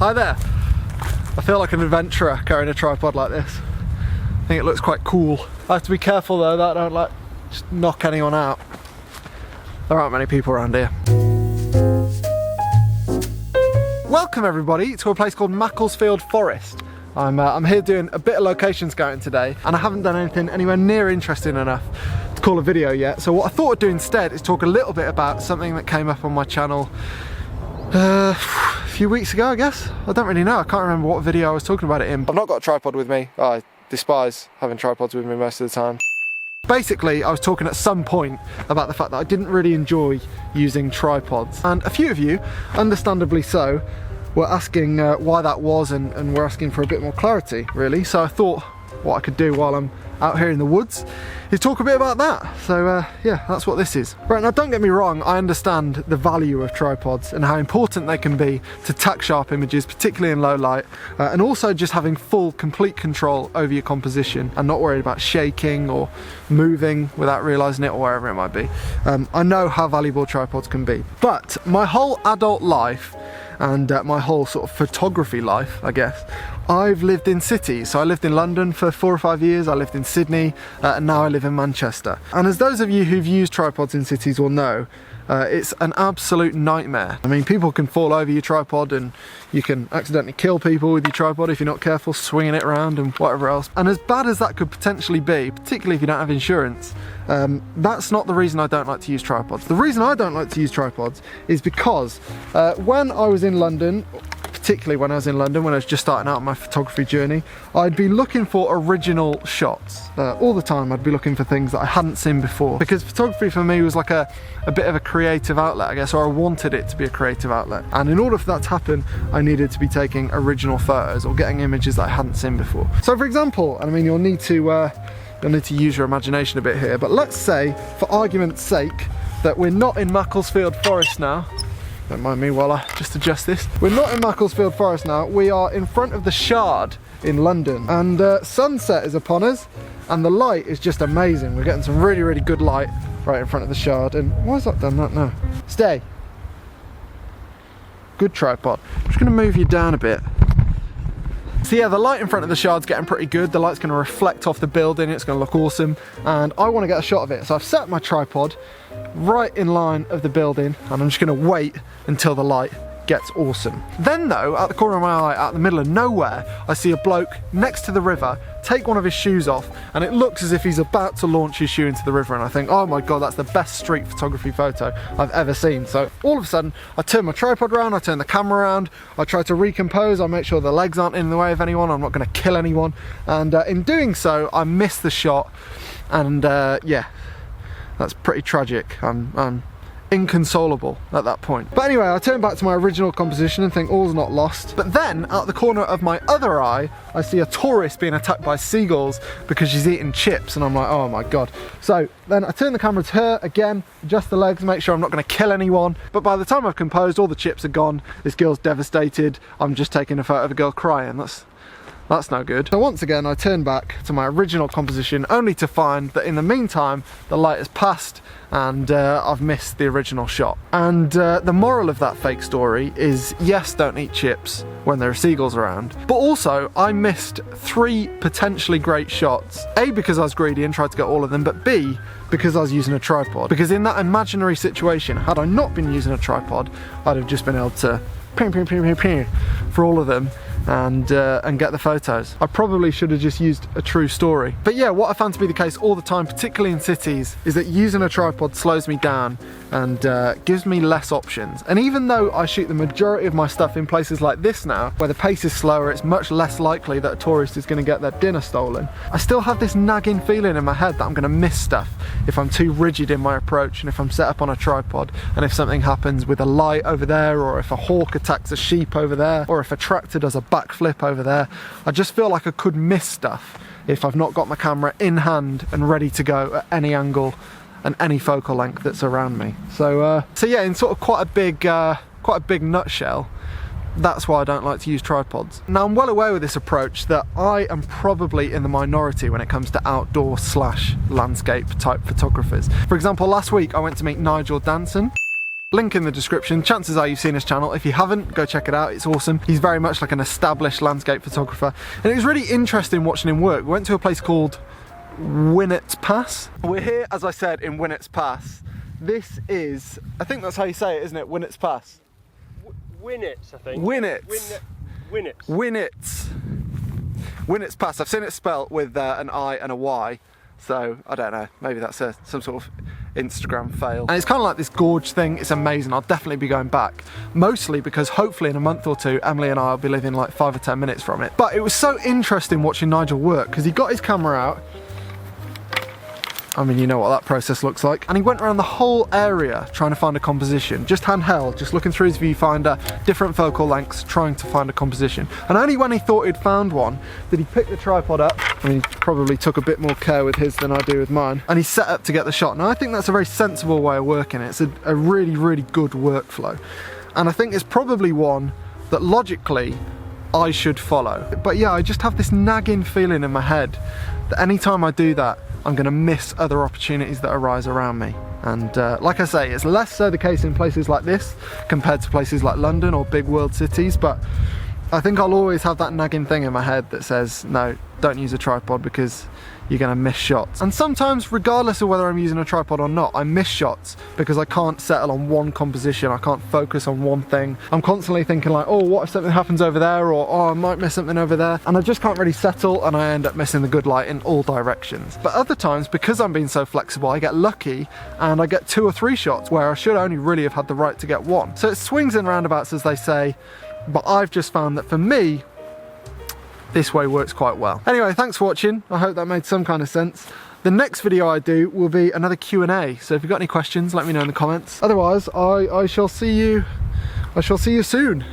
Hi there. I feel like an adventurer carrying a tripod like this. I think it looks quite cool. I have to be careful though that I don't like just knock anyone out. There aren't many people around here. Welcome everybody to a place called Macclesfield Forest. I'm here doing a bit of location scouting today, and I haven't done anything anywhere near interesting enough to call a video yet. So what I thought I'd do instead is talk a little bit about something that came up on my channel a few weeks ago, I guess. I don't really know, I can't remember what video I was talking about it in. I've not got a tripod with me. I despise having tripods with me most of the time. Basically, I was talking at some point about the fact that I didn't really enjoy using tripods. And a few of you, understandably so, were asking why that was, and were asking for a bit more clarity, really. So I thought what I could do while I'm out here in the woods is talk a bit about that. So yeah, that's what this is. Right, now don't get me wrong, I understand the value of tripods and how important they can be to tack sharp images, particularly in low light, and also just having full, complete control over your composition and not worried about shaking or moving without realising it, or wherever it might be. I know how valuable tripods can be, but my whole adult life and my whole sort of photography life, I guess, I've lived in cities. So I lived in London for 4 or 5 years, I lived in Sydney, and now I live in Manchester. And as those of you who've used tripods in cities will know, it's an absolute nightmare. I mean, people can fall over your tripod and you can accidentally kill people with your tripod if you're not careful, swinging it around and whatever else. And as bad as that could potentially be, particularly if you don't have insurance, that's not the reason I don't like to use tripods. The reason I don't like to use tripods is because when I was in London, particularly when I was in London, when I was just starting out on my photography journey, I'd be looking for original shots. All the time I'd be looking for things that I hadn't seen before, because photography for me was like a bit of a creative outlet, I guess, or I wanted it to be a creative outlet. And in order for that to happen, I needed to be taking original photos or getting images that I hadn't seen before. So for example, and I mean, you'll need to use your imagination a bit here, but let's say, for argument's sake, that we're not in Macclesfield Forest now. Don't mind me while I just adjust this. We're not in Macclesfield Forest now, we are in front of the Shard in London, and sunset is upon us, and the light is just amazing. We're getting some really, really good light right in front of the Shard. And why has that done that now? Stay. Good tripod. I'm just gonna move you down a bit. So yeah, the light in front of the Shard's getting pretty good. The light's gonna reflect off the building, it's gonna look awesome, and I wanna get a shot of it. So I've set my tripod right in line of the building, and I'm just gonna wait until the light gets awesome. Then though, at the corner of my eye, out in the middle of nowhere, I see a bloke next to the river take one of his shoes off, and it looks as if he's about to launch his shoe into the river, and I think, oh my god, that's the best street photography photo I've ever seen. So all of a sudden, I turn my tripod around, I turn the camera around, I try to recompose, I make sure the legs aren't in the way of anyone, I'm not going to kill anyone, and in doing so, I miss the shot, and yeah, that's pretty tragic. I'm inconsolable at that point. But anyway, I turn back to my original composition and think all's not lost. But then, out the corner of my other eye, I see a tourist being attacked by seagulls because she's eating chips, and I'm like, oh my god. So then I turn the camera to her again, adjust the legs, make sure I'm not going to kill anyone. But by the time I've composed, all the chips are gone, this girl's devastated, I'm just taking a photo of a girl crying. That's no good. So once again, I turn back to my original composition, only to find that in the meantime, the light has passed and I've missed the original shot. And the moral of that fake story is, yes, don't eat chips when there are seagulls around, but also I missed 3 potentially great shots. A, because I was greedy and tried to get all of them, but B, because I was using a tripod. Because in that imaginary situation, had I not been using a tripod, I'd have just been able to ping, ping, ping, ping, ping for all of them, and get the photos. I probably should have just used a true story. But yeah, what I found to be the case all the time, particularly in cities, is that using a tripod slows me down and gives me less options. And even though I shoot the majority of my stuff in places like this now, where the pace is slower, it's much less likely that a tourist is going to get their dinner stolen, I still have this nagging feeling in my head that I'm going to miss stuff if I'm too rigid in my approach, and if I'm set up on a tripod, and if something happens with a light over there, or if a hawk attacks a sheep over there, or if a tractor does a backflip over there. I just feel like I could miss stuff if I've not got my camera in hand and ready to go at any angle and any focal length that's around me. So yeah, in sort of quite a big nutshell, that's why I don't like to use tripods. Now, I'm well aware with this approach that I am probably in the minority when it comes to outdoor / landscape type photographers. For example, last week I went to meet Nigel Danson. Link in the description. Chances are you've seen his channel. If you haven't, go check it out. It's awesome. He's very much like an established landscape photographer. And it was really interesting watching him work. We went to a place called Winnets Pass. We're here, as I said, in Winnets Pass. This is, I think that's how you say it, isn't it? Winnets Pass. Winnets, I think. Winnets. Winnets. Winnets. Winnets Pass. I've seen it spelt with an I and a Y. So, I don't know, maybe that's some sort of Instagram fail. And it's kind of like this gorge thing. It's amazing. I'll definitely be going back. Mostly because hopefully in a month or two, Emily and I will be living like 5 or 10 minutes from it. But it was so interesting watching Nigel work because he got his camera out. I mean, you know what that process looks like. And he went around the whole area trying to find a composition, just handheld, just looking through his viewfinder, different focal lengths, trying to find a composition. And only when he thought he'd found one did he pick the tripod up. I mean, he probably took a bit more care with his than I do with mine. And he set up to get the shot. Now, I think that's a very sensible way of working it. It's a really, really good workflow. And I think it's probably one that logically I should follow. But yeah, I just have this nagging feeling in my head that anytime I do that, I'm going to miss other opportunities that arise around me. And like I say, it's less so the case in places like this compared to places like London or big world cities, but I think I'll always have that nagging thing in my head that says, no, don't use a tripod because you're going to miss shots. And sometimes, regardless of whether I'm using a tripod or not, I miss shots because I can't settle on one composition. I can't focus on one thing. I'm constantly thinking like, oh, what if something happens over there? Or, oh, I might miss something over there. And I just can't really settle and I end up missing the good light in all directions. But other times, because I'm being so flexible, I get lucky and I get 2 or 3 shots where I should only really have had the right to get 1. So it swings and roundabouts, as they say. But I've just found that for me, this way works quite well. Anyway, thanks for watching. I hope that made some kind of sense. The next video I do will be another Q&A. So if you've got any questions, let me know in the comments. Otherwise, I shall see you soon.